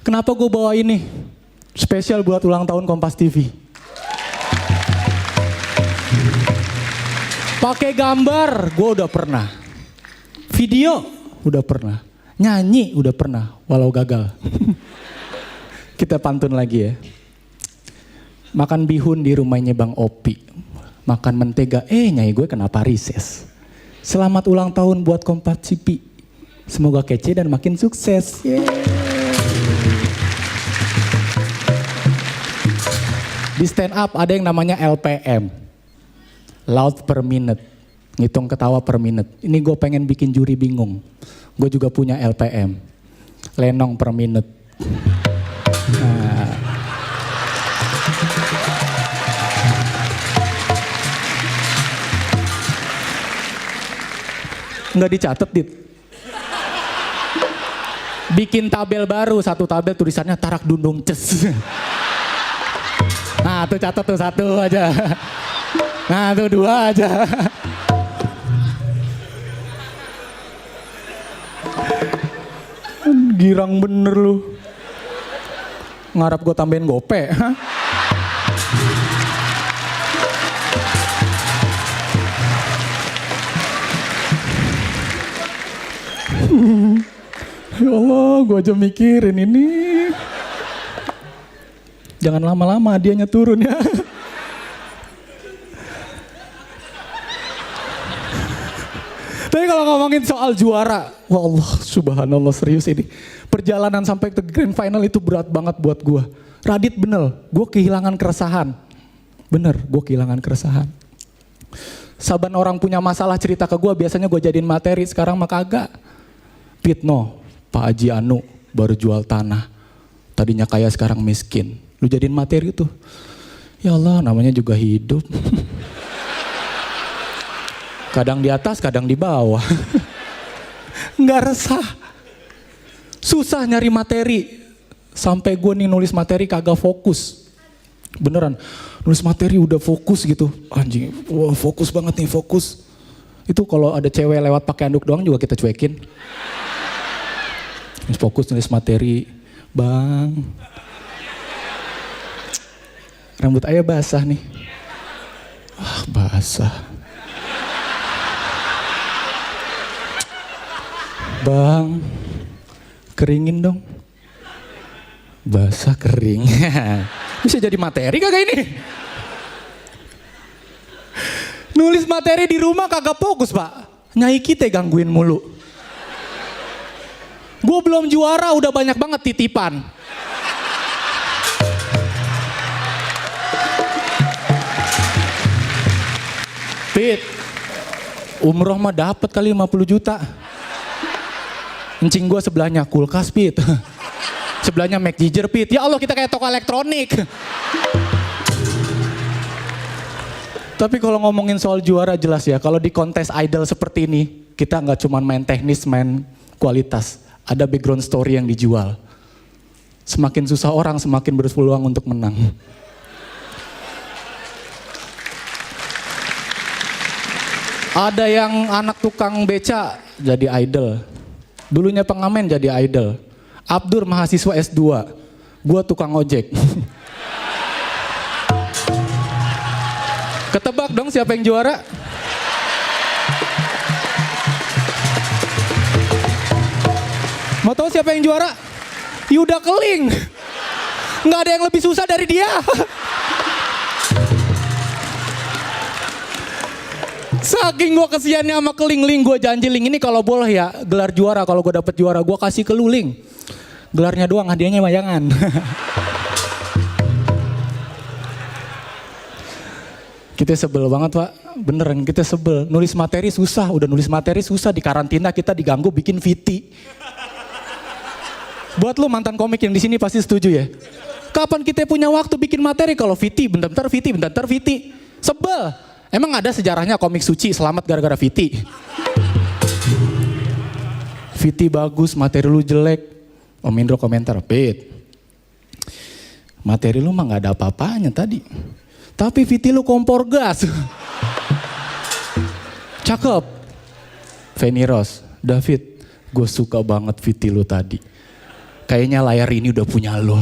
Kenapa gue bawa ini? Spesial buat ulang tahun Kompas TV. Pakai gambar, gue udah pernah. Video, udah pernah. Nyanyi, udah pernah, walau gagal. Kita pantun lagi ya. Makan bihun di rumahnya Bang Opi. Makan mentega, nyai gue kenapa rises. Selamat ulang tahun buat Kompas TV. Semoga kece dan makin sukses. Di stand up ada yang namanya LPM, loud per minute, ngitung ketawa per minute. Ini gue pengen bikin juri bingung. Gue juga punya LPM, lenong per minute. Nah. Nggak dicatat, Dit. Bikin tabel baru, satu tabel tulisannya tarak dundung ces. Nah tuh catat tuh satu aja. Nah tuh dua aja. Girang bener lu. Ngarap gue tambahin gope. Ya Allah, gue aja mikirin ini. Jangan lama-lama hadiahnya turun ya. Tapi kalau ngomongin soal juara, wah Allah subhanallah serius ini. Perjalanan sampai ke grand final itu berat banget buat gue. Radit bener, gue kehilangan keresahan. Bener, gue kehilangan keresahan. Saban orang punya masalah cerita ke gue, biasanya gue jadiin materi, sekarang mah kagak. Pitno, Pak Haji Anu baru jual tanah. Tadinya kaya sekarang miskin. Lu jadiin materi tuh. Ya Allah, namanya juga hidup. Kadang di atas, kadang di bawah. Nggak resah. Susah nyari materi. Sampai gue nih nulis materi kagak fokus. Beneran, nulis materi udah fokus gitu. Anjing, wah fokus banget nih, fokus. Itu kalau ada cewek lewat pakai anduk doang juga kita cuekin. Fokus nulis materi. Bang, rambut ayah basah nih. Basah. Bang, keringin dong. Basah kering. Bisa jadi materi kagak ini? Nulis materi di rumah kagak fokus, Pak. Nyai kita gangguin mulu. Gue belum juara udah banyak banget titipan. Pit, umroh mah dapet kali 50 juta. Encing gue sebelahnya kulkas, Pit. Sebelahnya Mac Jigger, Pit. Ya Allah, kita kayak toko elektronik. Tapi kalau ngomongin soal juara jelas ya, kalau di kontes idol seperti ini, kita nggak cuma main teknis, main kualitas. Ada background story yang dijual. Semakin susah orang, semakin berpeluang untuk menang. Ada yang anak tukang beca jadi idol. Dulunya pengamen jadi idol. Abdur mahasiswa S2. Gua tukang ojek. Ketebak dong siapa yang juara? Mau tahu siapa yang juara? Yuda Keling. Nggak ada yang lebih susah dari dia. Saking gue kesiannya sama Keling, gue janji Ling ini kalau boleh ya gelar juara, kalau gue dapet juara gue kasih ke lu Ling. Gelarnya doang, hadiahnya mayangan. Kita sebel banget Pak, beneran kita sebel. Nulis materi susah, udah nulis materi susah, di karantina kita diganggu bikin VT. Buat lu mantan komik yang di sini pasti setuju ya. Kapan kita punya waktu bikin materi kalau VT, bentar-bentar VT, bentar-bentar VT. Sebel. Emang ada sejarahnya komik suci selamat gara-gara VT? VT bagus, materi lu jelek. Om Indro komentar, Pit. Materi lu mah gak ada apa-apanya tadi. Tapi VT lu kompor gas. Cakep. Feni Rose, David, gue suka banget VT lu tadi. Kayaknya layar ini udah punya lo.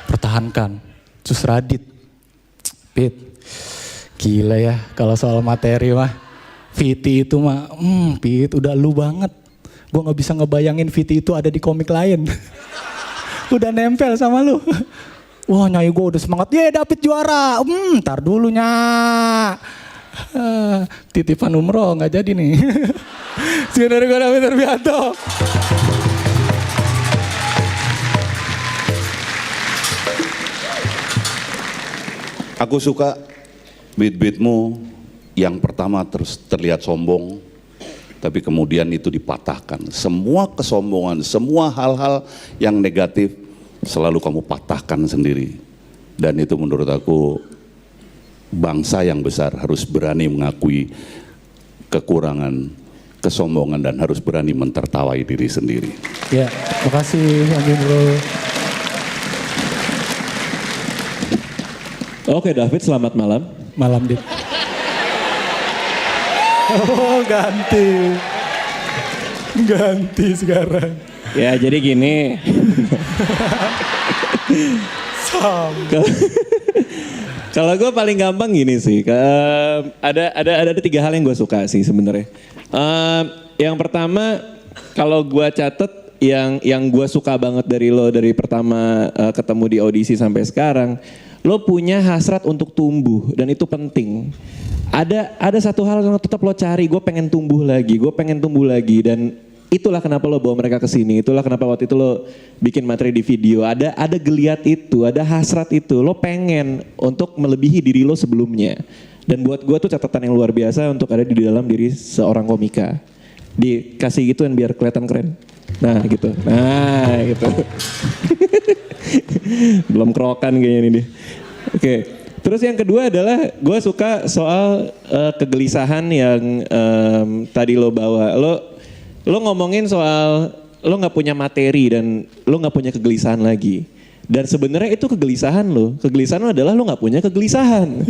Pertahankan. Terus Radit, Pit, gila ya kalau soal materi mah. VT itu mah, Pit udah lu banget. Gue gak bisa ngebayangin VT itu ada di komik lain. Udah nempel sama lu. Wah Nyai gue udah semangat, David juara. Ntar dulu Nyak. Titipan umroh gak jadi nih. Sekian dari gue David Arbianto. Aku suka beat-beatmu yang pertama terus terlihat sombong, tapi kemudian itu dipatahkan. Semua kesombongan, semua hal-hal yang negatif selalu kamu patahkan sendiri. Dan itu menurut aku bangsa yang besar harus berani mengakui kekurangan, kesombongan dan harus berani mentertawai diri sendiri. Ya, makasih Om Bro. Oke David, selamat malam. Malam Dit. Oh ganti. Ganti sekarang. Ya jadi gini. Kalau gue paling gampang gini sih. Ada 3 hal yang gue suka sih sebenarnya. Yang pertama, kalau gue catet yang gue suka banget dari lo dari pertama ketemu di audisi sampai sekarang, lo punya hasrat untuk tumbuh dan itu penting. Ada satu hal yang tetap lo cari, gue pengen tumbuh lagi dan itulah kenapa lo bawa mereka ke sini. Itulah kenapa waktu itu lo bikin materi di video. Ada geliat itu, ada hasrat itu. Lo pengen untuk melebihi diri lo sebelumnya. Dan buat gue tuh catatan yang luar biasa untuk ada di dalam diri seorang komika. Dikasih gituan biar kelihatan keren. Nah gitu. Belum kerokan kayaknya ini deh. Oke. Terus yang kedua adalah gue suka soal kegelisahan yang tadi lo bawa. Lo ngomongin soal lo nggak punya materi dan lo nggak punya kegelisahan lagi. Dan sebenarnya itu kegelisahan lo. Kegelisahan lo adalah lo nggak punya kegelisahan.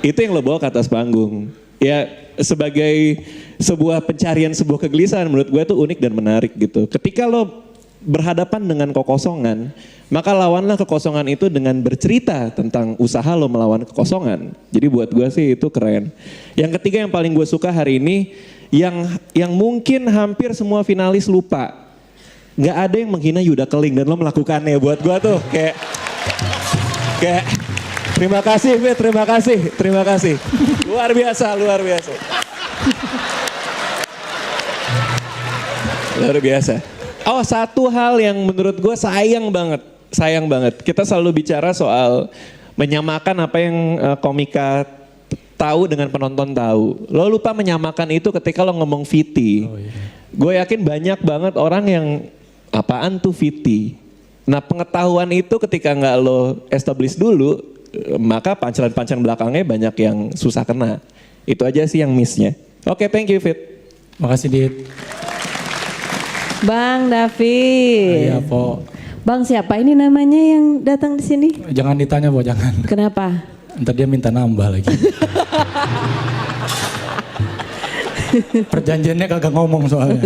Itu yang lo bawa ke atas panggung. Ya sebagai sebuah pencarian sebuah kegelisahan menurut gue itu unik dan menarik gitu. Ketika lo berhadapan dengan kekosongan, maka lawanlah kekosongan itu dengan bercerita tentang usaha lo melawan kekosongan. Jadi buat gue sih itu keren. Yang ketiga yang paling gue suka hari ini, yang mungkin hampir semua finalis lupa. Gak ada yang menghina Yuda Keling dan lo melakukannya. Buat gue tuh kayak terima kasih Fit, terima kasih. Luar biasa. Luar biasa. Oh satu hal yang menurut gue sayang banget. Kita selalu bicara soal menyamakan apa yang komika tahu dengan penonton tahu. Lo lupa menyamakan itu ketika lo ngomong VT. Oh, iya. Gue yakin banyak banget orang yang apaan tuh VT. Nah pengetahuan itu ketika nggak lo establish dulu, maka pancelan-pancelan belakangnya banyak yang susah kena. Itu aja sih yang missnya. Oke, thank you Fit. Makasih Dit. Bang David. Iya, Po. Bang siapa ini namanya yang datang di sini? Jangan ditanya, Po, jangan. Kenapa? Ntar dia minta nambah lagi. Perjanjiannya kagak ngomong soalnya.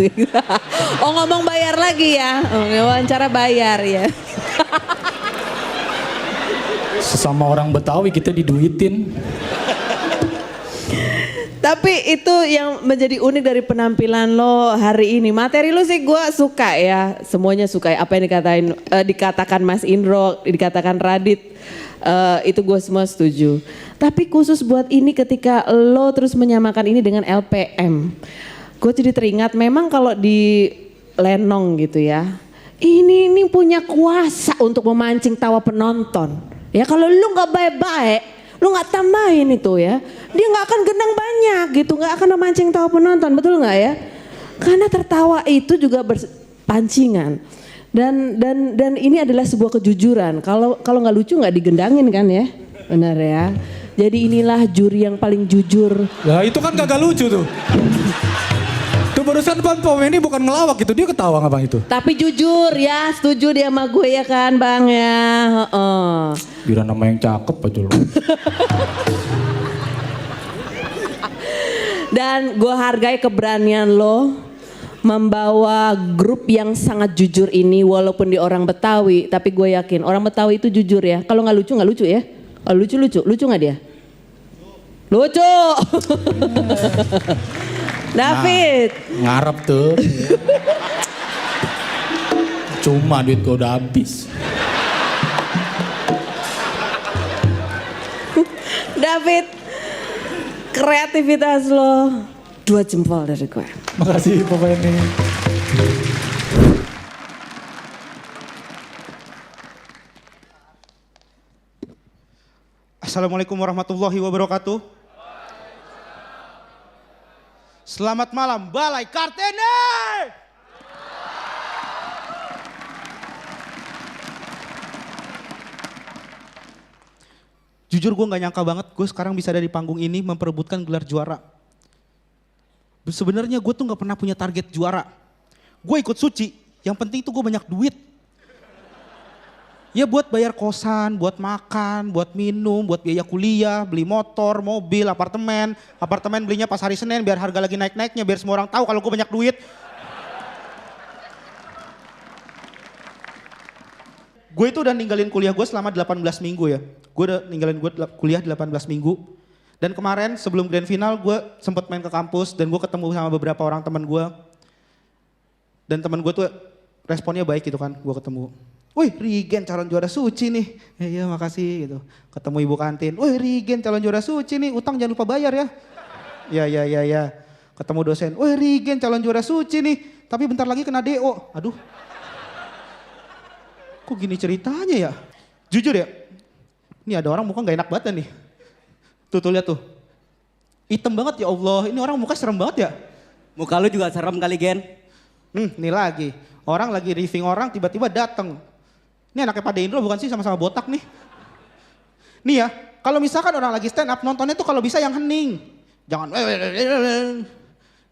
Oh ngomong bayar lagi ya? Wawancara bayar ya. Sesama orang Betawi kita diduitin. Tapi itu yang menjadi unik dari penampilan lo hari ini. Materi lo sih gue suka ya. Semuanya suka ya. Apa yang dikatakan Mas Indro, dikatakan Radit. Itu gue semua setuju. Tapi khusus buat ini ketika lo terus menyamakan ini dengan LPM. Gue jadi teringat memang kalau di Lenong gitu ya. Ini punya kuasa untuk memancing tawa penonton. Ya kalau lu gak baik-baik. Lu gak tambahin itu ya, dia gak akan genang banyak gitu, gak akan memancing tawa penonton, betul gak ya? Karena tertawa itu juga pancingan. Dan ini adalah sebuah kejujuran, kalau gak lucu gak digendangin kan ya, benar ya. Jadi inilah juri yang paling jujur. Nah itu kan kagak lucu tuh. Tuh barusan Pom ini bukan ngelawak gitu, dia ketawa nggak bang itu? Tapi jujur ya, setuju dia sama gue ya kan bang ya. Heeh. Kira nama yang cakep aja lu. Dan gue hargai keberanian lo membawa grup yang sangat jujur ini walaupun di orang Betawi. Tapi gue yakin orang Betawi itu jujur ya. Kalau nggak lucu ya. Kalau lucu nggak dia? Lucu. David. Ngarep tuh. Cuma duit gue udah habis. David, kreativitas lo 2 jempol dari gue. Makasih Pom ini. Assalamualaikum warahmatullahi wabarakatuh. Selamat malam Balai Kartini. Jujur gue gak nyangka banget gue sekarang bisa ada di panggung ini memperebutkan gelar juara. Sebenarnya gue tuh gak pernah punya target juara. Gue ikut suci, yang penting tuh gue banyak duit. Ya buat bayar kosan, buat makan, buat minum, buat biaya kuliah, beli motor, mobil, apartemen. Apartemen belinya pas hari Senin biar harga lagi naik-naiknya, biar semua orang tahu kalau gue banyak duit. Gue itu udah ninggalin kuliah gue selama 18 minggu ya. Gue udah ninggalin kuliah 18 minggu. Dan kemarin sebelum grand final gue sempet main ke kampus dan gue ketemu sama beberapa orang teman gue. Dan teman gue tuh responnya baik gitu kan, gue ketemu. Wih Rigen calon juara suci nih. Iya makasih gitu. Ketemu ibu kantin. Wih Rigen calon juara suci nih, utang jangan lupa bayar ya. Ya. Ketemu dosen. Wih Rigen calon juara suci nih, tapi bentar lagi kena DO. Aduh. Kok gini ceritanya ya? Jujur ya, ini ada orang muka gak enak banget nih. Tuh lihat tuh. Hitam banget ya Allah, ini orang muka serem banget ya. Muka lu juga serem kali Gen. Nih lagi, orang lagi riffing orang tiba-tiba dateng. Ini anaknya Pak Indro bukan sih sama-sama botak nih. Nih ya, kalau misalkan orang lagi stand up nontonnya tuh kalau bisa yang hening.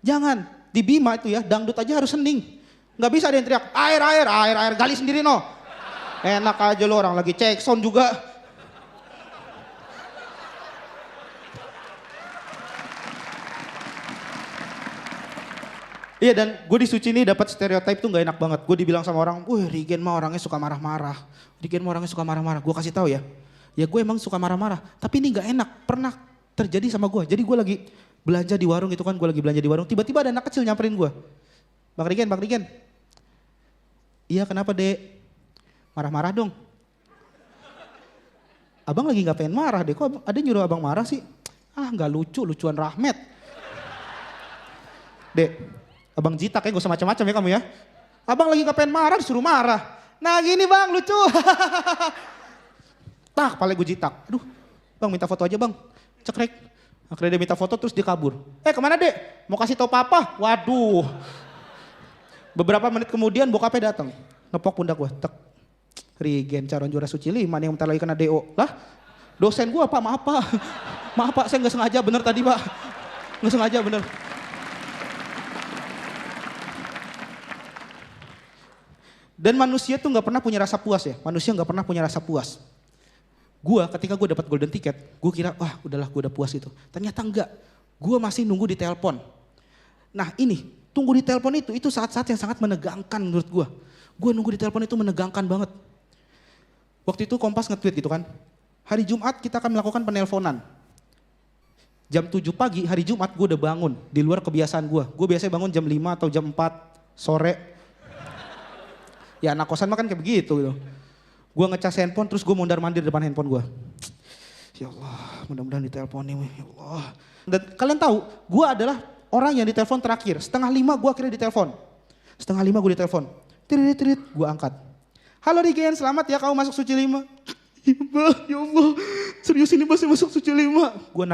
Jangan, di Bima itu ya dangdut aja harus hening. Gak bisa ada yang teriak, air, gali sendiri no. Enak aja lo orang lagi cek sound juga. Iya dan gue di Suci ini dapat stereotip tuh gak enak banget. Gue dibilang sama orang, wih Rigen mah orangnya suka marah-marah. Gue kasih tahu ya. Ya gue emang suka marah-marah. Tapi ini gak enak, pernah terjadi sama gue. Jadi gue lagi belanja di warung gitu kan, tiba-tiba ada anak kecil nyamperin gue. Bang Rigen. Iya kenapa dek? Marah-marah dong. Abang lagi gak pengen marah deh, kok ada nyuruh abang marah sih? Ah gak lucu, lucuan Rahmat. Dek. Abang jitak ya, gak usah macam-macam ya kamu ya. Abang lagi gak pengen marah, disuruh marah. Nah gini bang, lucu. Tak, kepala gue jitak. Aduh, bang minta foto aja bang. Cekrek. Akhirnya dia minta foto terus dia kabur. Kemana dek? Mau kasih tau papa? Waduh. Beberapa menit kemudian bokapnya datang. Nepok pundak gue, tek. Rigen calon juara suci 5 nih yang bentar lagi kena DO. Lah, dosen gue apa? Maaf pak, saya gak sengaja bener tadi pak. Gak sengaja bener. Dan manusia tuh gak pernah punya rasa puas ya. Manusia gak pernah punya rasa puas. Ketika gue dapat golden ticket, gue kira wah udahlah gue udah puas itu. Ternyata enggak. Gue masih nunggu di telepon. Nah ini, tunggu di telepon itu saat-saat yang sangat menegangkan menurut gue. Gue nunggu di telepon itu menegangkan banget. Waktu itu Kompas nge-tweet gitu kan. Hari Jumat kita akan melakukan penelponan. Jam 7 pagi hari Jumat gue udah bangun. Di luar kebiasaan gue. Gue biasanya bangun jam 5 atau jam 4 sore. Ya anak kosan mah kan kayak begitu gitu. Gue ngecas handphone terus gue mondar-mandir depan handphone gue. Ya Allah mudah-mudahan ditelepon nih ya Allah. Dan kalian tahu gue adalah orang yang ditelepon terakhir. 4:30 gue akhirnya ditelepon. 4:30 gue ditelepon. Tirit, gue angkat. Halo Rigen, selamat ya kamu masuk Suci 5. Ya Allah, serius ini masih masuk Suci 5. Gue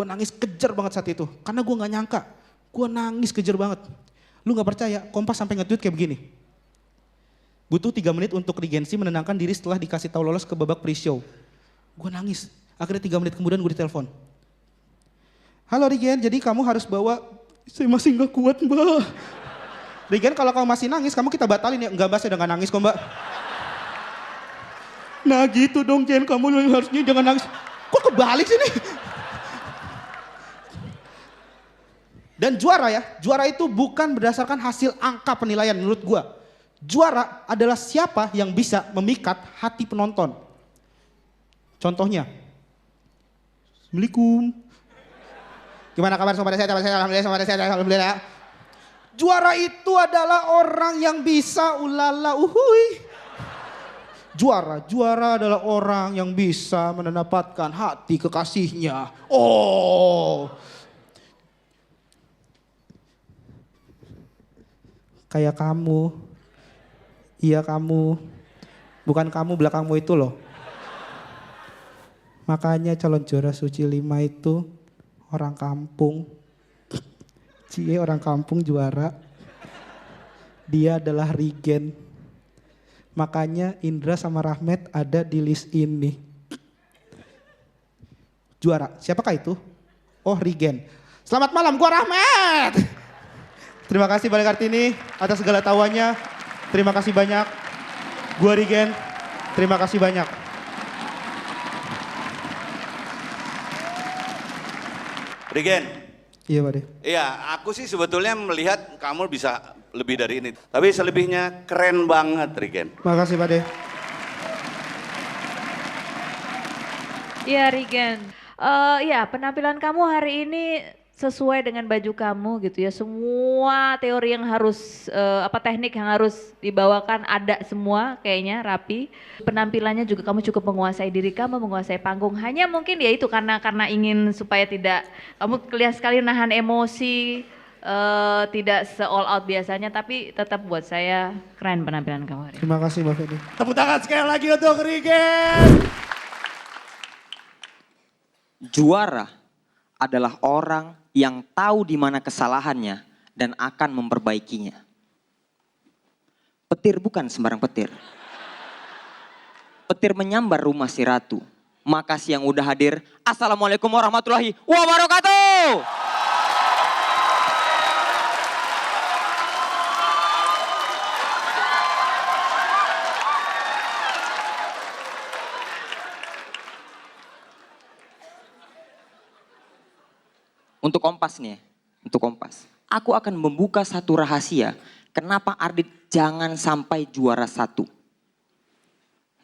nangis kejer banget saat itu. Karena gue gak nyangka, gue nangis kejer banget. Lu gak percaya, Kompas sampai nge-tweet kayak begini. Butuh 3 menit untuk Rigensi menenangkan diri setelah dikasih tahu lolos ke babak pre-show. Gue nangis, akhirnya 3 menit kemudian gue ditelepon. Halo Rigen, jadi kamu harus bawa Saya masih nggak kuat mbak. Regen kalau kamu masih nangis, kamu kita batalin ya. Enggak mbak, saya udah nggak nangis kok mbak. Nah gitu dong Jen, kamu harusnya jangan nangis. Kok kebalik sih nih? Dan juara ya, juara itu bukan berdasarkan hasil angka penilaian menurut gua. Juara adalah siapa yang bisa memikat hati penonton. Contohnya, Assalamualaikum. Gimana kabar sobat saya? Alhamdulillah. Juara itu adalah orang yang bisa ulala uhui. Juara adalah orang yang bisa mendapatkan hati kekasihnya. Oh. Kayak kamu. Iya kamu. Bukan kamu, belakangmu itu loh. Makanya calon juara suci 5 itu orang kampung. Cie orang kampung juara. Dia adalah Regen. Makanya Indra sama Rahmat ada di list ini. Juara, siapakah itu? Oh Regen. Selamat malam, gua Rahmat. Terima kasih Balik Kartini atas segala tahuannya. Terima kasih banyak. Gua Regen, terima kasih banyak. Regen, Iya Pak De. iya aku sih sebetulnya melihat kamu bisa lebih dari ini. Tapi selebihnya keren banget Regen. Makasih Pak De. Iya Regen, ya penampilan kamu hari ini sesuai dengan baju kamu gitu ya. Semua teori yang harus, teknik yang harus dibawakan ada semua kayaknya rapi. Penampilannya juga kamu cukup menguasai diri kamu, menguasai panggung. Hanya mungkin ya itu karena ingin supaya tidak, kamu kelihatan sekali nahan emosi, tidak se-all out biasanya. Tapi tetap buat saya keren penampilan kamu hari ini. Terima kasih Mbak Fedi. Tepuk tangan sekali lagi untuk Regen. Juara adalah orang yang tahu di mana kesalahannya dan akan memperbaikinya. Petir bukan sembarang petir. Petir menyambar rumah si ratu. Makasih yang udah hadir. Assalamualaikum warahmatullahi wabarakatuh. Untuk Kompas nih, untuk Kompas. Aku akan membuka satu rahasia. Kenapa Ardit jangan sampai juara 1.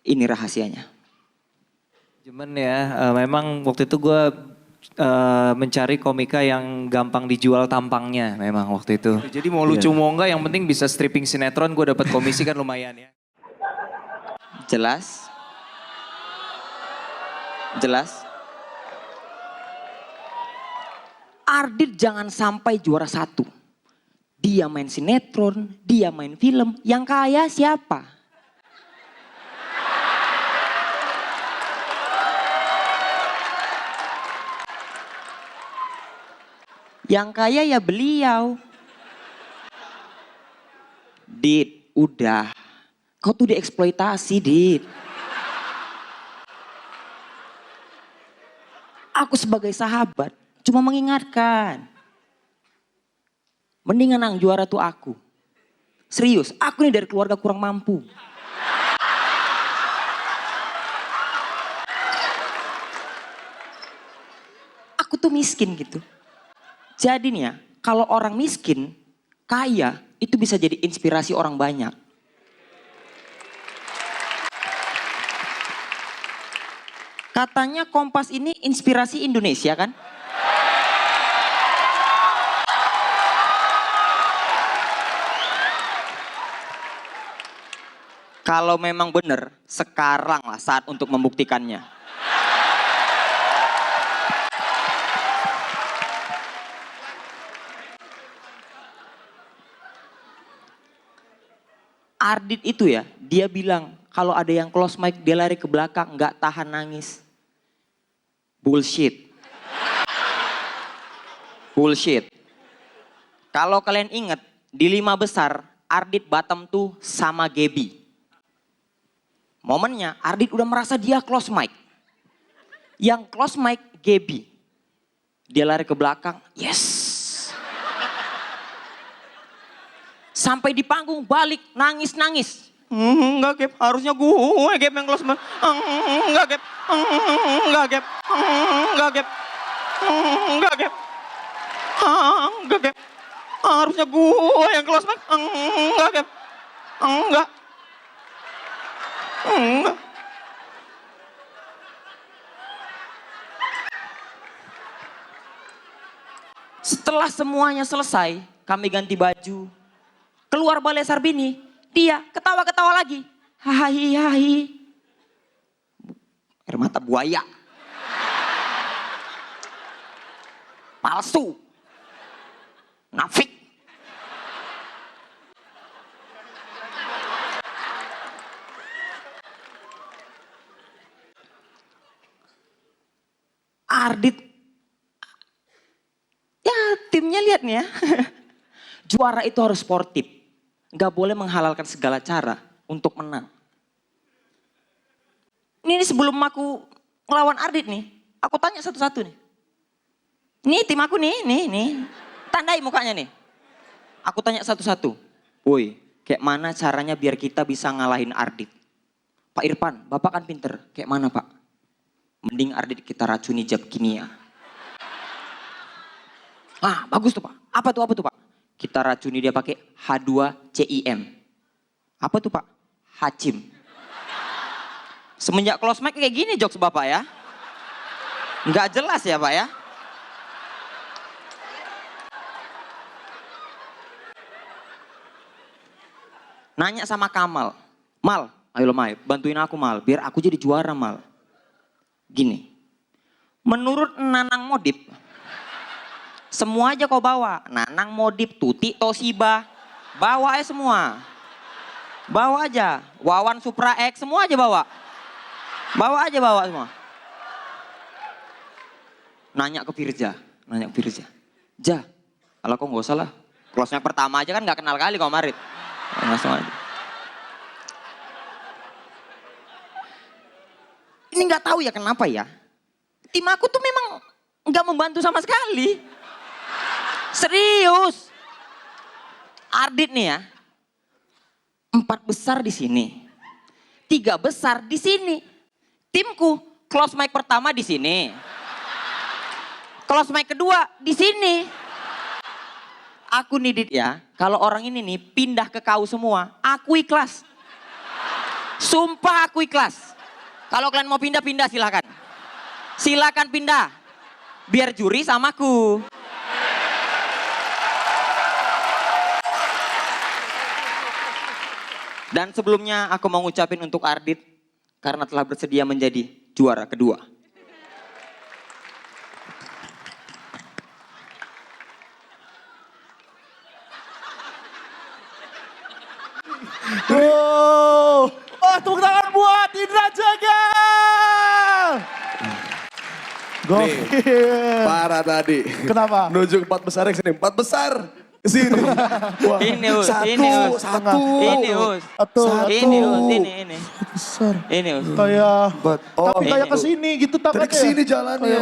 Ini rahasianya. Cuman ya, memang waktu itu gue mencari komika yang gampang dijual tampangnya memang waktu itu. Jadi mau lucu mau enggak, yang penting bisa stripping sinetron, gue dapat komisi kan lumayan ya. Jelas? Jelas? Ardit jangan sampai juara 1. Dia main sinetron, dia main film, yang kaya siapa? Yang kaya ya beliau. Dit, udah. Kau tuh dieksploitasi, Dit. Aku sebagai sahabat cuma mengingatkan. Mendingan yang juara tuh aku. Serius, aku nih dari keluarga kurang mampu. Aku tuh miskin gitu. Jadi nih ya, kalau orang miskin, kaya, itu bisa jadi inspirasi orang banyak. Katanya Kompas ini inspirasi Indonesia kan? Kalau memang benar, sekarang lah saat untuk membuktikannya. Ardit itu ya, dia bilang kalau ada yang close mic dia lari ke belakang, nggak tahan nangis. Bullshit. Bullshit. Kalau kalian ingat, di 5 besar, Ardit bottom tuh sama Gaby. Momennya Ardit udah merasa dia close mic. Yang close mic Gaby. Dia lari ke belakang, yes. Sampai di panggung balik nangis-nangis. Enggak Gap, harusnya gue Gap yang close man. Enggak Gap, enggak Gap, enggak Gap, enggak Gap, enggak Gap. Harusnya gue yang close man. Enggak Gap, enggak, enggak. Setelah semuanya selesai, kami ganti baju. Keluar Balai Sarbini, dia ketawa-ketawa lagi. Hahi. Air mata buaya. Palsu. Nafik. Ardit. Ya timnya lihat nih ya. Juara itu harus sportif. Gak boleh menghalalkan segala cara untuk menang. Ini sebelum aku ngelawan Ardit nih. Aku tanya satu-satu nih. Nih tim aku nih. Tandai mukanya nih. Aku tanya satu-satu. Woi, kayak mana caranya biar kita bisa ngalahin Ardit? Pak Irfan, Bapak kan pinter. Kayak mana Pak? Mending Ardit kita racuni jab kimia. Ah, bagus tuh Pak. Apa tuh Pak? Kita racuni dia pakai H2CIM. Apa tuh Pak? Hacim. Semenjak close mic kayak gini jokes Bapak ya. Nggak jelas ya Pak ya. Nanya sama Kamal. Mal, ayo lo Mai, bantuin aku Mal. Biar aku jadi juara Mal. Gini. Menurut Nanang Modip. Semua aja kau bawa. Nanang Modip, Tuti, Toshiba. Bawa aja semua. Bawa aja. Wawan Supra X, semua aja bawa. Bawa semua. Nanya ke Firza. Ja, kalau kok gak usah lah. Close-nya pertama aja kan gak kenal kali kau Marit. Langsung aja. Ini gak tahu ya kenapa ya. Tim aku tuh memang gak membantu sama sekali. Serius. Ardit nih ya. 4 besar di sini. 3 besar di sini. Timku close mic pertama di sini. Close mic kedua di sini. Aku nih Dit ya, kalau orang ini nih pindah ke kau semua, aku ikhlas. Sumpah aku ikhlas. Kalau kalian mau pindah silakan. Silakan pindah. Biar juri samaku. Dan sebelumnya aku mau ngucapin untuk Ardit karena telah bersedia menjadi juara kedua. Oh, tepuk tangan buat Indra Jagal. Gokil. Parah tadi. Kenapa? Menuju 4 besar yang sini. 4 besar kesini. Wah, Ini Us, satu. ini Us. Satu. Ini Us. Ini Us, ini. Besar. Ini Us. Kayak, Oh, tapi kayak ini. kesini gitu tangannya. Tadi kesini jalannya.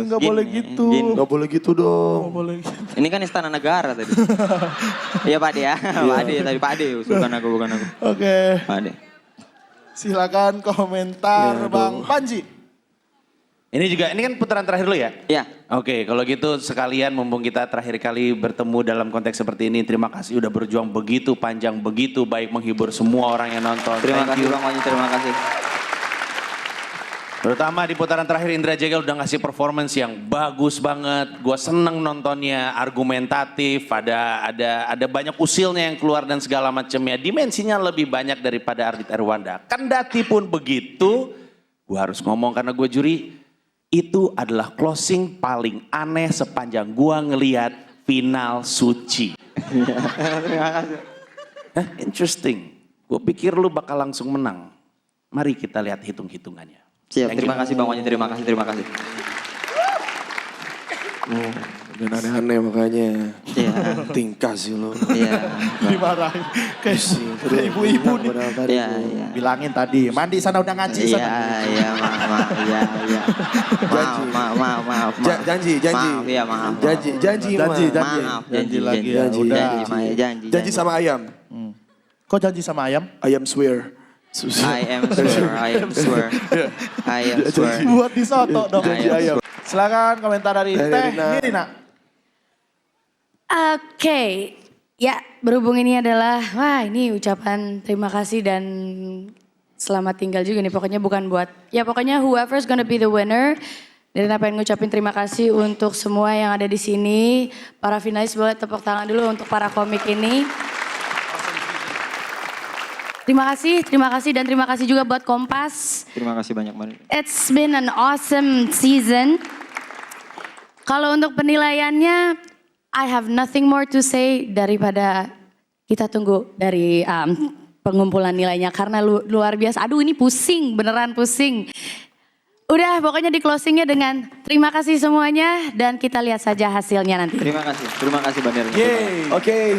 Nggak boleh Gini, gitu. gini. Gak boleh gitu dong. Nggak boleh gitu. Ini kan istana negara tadi. Iya Pak Ade ya. Pak Ade tadi Pak Ade. Us. Bukan aku. Oke, Pak Ade. silakan komentar Bang Panji. Ini kan putaran terakhir lu ya? Iya. Oke, kalau gitu sekalian mumpung kita terakhir kali bertemu dalam konteks seperti ini, terima kasih udah berjuang begitu panjang, begitu baik menghibur semua orang yang nonton. Terima Thank kasih you. Bang Panji, terima kasih. Terutama di putaran terakhir Indra Jagal udah ngasih performance yang bagus banget. Gua seneng nontonnya, argumentatif, ada banyak usilnya yang keluar dan segala macamnya. Dimensinya lebih banyak daripada Ardit Erwanda. Kendati pun begitu, gua harus ngomong karena gue juri, itu adalah closing paling aneh sepanjang gua ngelihat final suci. Terima kasih. Interesting. Gue pikir lu bakal langsung menang. Mari kita lihat hitung-hitungannya. Siap, Thank terima you. kasih Bang Panji, terima kasih. Dan aneh-aneh makanya. Iya. Tingkah sih lo. Iya. Dimarahin. Kayak ibu-ibu nih. Iya, iya. Bilangin tadi, mandi sana udah ngaji Iya, sana. iya, maaf, iya, iya. Maaf. Janji. Maaf, iya, maaf. Janji. Maaf, Janji lagi ya, udah. Janji, Maya, janji. Janji sama ayam. Kok janji sama ayam? Ayam swear. I am swear. Buat disoto dong. Janji ayam. Silakan komentar dari Teh Nirina. Oke, ya berhubung ini adalah, wah ini ucapan terima kasih dan selamat tinggal juga nih. Pokoknya bukan buat, ya pokoknya whoever's gonna be the winner. Dan pengen ngucapin terima kasih untuk semua yang ada di sini. Para finalis boleh tepuk tangan dulu untuk para komik ini. Terima kasih dan terima kasih juga buat Kompas. Terima kasih banyak banget. It's been an awesome season. Kalau untuk penilaiannya, I have nothing more to say daripada kita tunggu dari pengumpulan nilainya. Karena luar biasa, aduh ini pusing, beneran pusing. Udah pokoknya di closingnya dengan terima kasih semuanya dan kita lihat saja hasilnya nanti. Terima kasih Bandir. Yeay. Oke.